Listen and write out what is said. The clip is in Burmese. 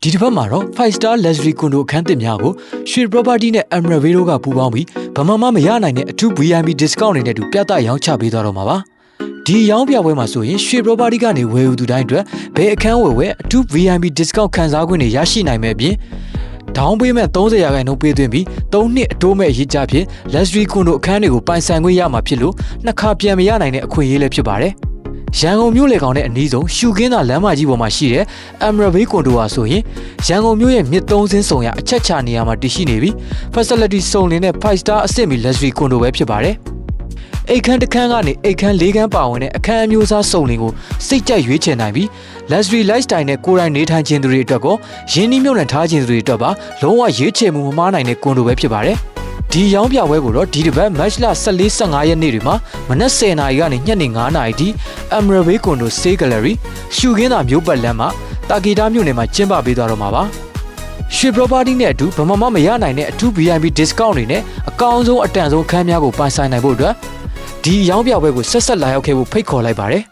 ဒီတစ်ပတ်မှာတော့ 5 star luxury condo အခန်းသစ်များကိုရွှေ property နဲ့ Emerald Way တို့ကပူးပေါင်းပြီးဘာမှမရနိုင်တဲ့အထူး VIP discount တွေနဲ့တူပြသရောင်းချပေးသွားတော့မှာပါဒီရောင်းပြပွဲမှာဆိုရင်ရွှေ property ကနေဝယ်ယူသူတိုင်းအတွက်ဘယ်အခန်းဝယ်အထူး VIP discount ခံစားခွင့်တွေရရှိနိုင်မယ်ပြင်ဒေါင်းပေးမဲ့30%နှုန်းပေးသွင်းပြီး3နှစ်အတိုးမဲ့ရေးကြဖြင့် luxury condo အခန်းတွေကိုပိုင်ဆိုင်ခွင့်ရမှာဖြစ်လို့နှစ်ခါပြန်မရနိုင်တဲ့အခွင့်အရေးလည်းဖြစ်ပါတယ်ရန်ကုန်မြို့လေကောင်နဲ့အနီးဆုံးရှုခင်းသာလမ်းမကြီးပေါ်မှာရှိတဲ့ Emerald Way Condo ဟာဆိုရင်ရန်ကုန်မြို့ရဲ့မြစ်သုံးစင်းဆောင်ရအချက်ချနေရာမှာတည်ရှိနေပြီး facility စုံလင်တဲ့ 5 star အဆင့်မီ luxury condo ပဲဖြစ်ပါတယ်။အိတ်ခမ်းတစ်ခန်းကနေအိတ်ခမ်း၄ခန်းပါဝင်တဲ့အခန်းအမျိုးအစားစုံလင်ကိုစိတ်ကြိုက်ရွေးချယ်နိုင်ပြီး luxury lifestyle နဲ့ကိုယ်တိုင်နေထိုင်ခြင်းသူတွေအတွက်ကောရင်းနှီးမြှုပ်နှံထားခြင်းသူတွေအတွက်ပါလုံးဝရွေးချယ်မှုမမှားနိုင်တဲ့ condo ပဲဖြစ်ပါတယ်။ဒီရောင်းပြပွဲကိုတော့ဒီတစ်ပတ် March 14-15 ရက်နေ့တွေမှာမနက်10:00 နာရီကနေညနေ9:00 နာရီထိ Emerald Way Condo Sale Gallery ရှုခင်းသာမြို့ပတ်လမ်းမှာတာဂီတာမြို့နယ်မှာကျင်းပပေးသွားတော့မှာပါရွှေ property နဲ့အတူဘာမှမရနိုင်တဲ့အထူး VIP discount တွေနဲ့အကောင်းဆုံးအတန်ဆုံးခန်းများကိုပိုင်ဆိုင်နိုင်ဖို့အတွက်ဒီရောင်းပြပွဲကိုဆက်လာရောက်ခဲ့ဖို့ဖိတ်ခေါ်လိုက်ပါတယ်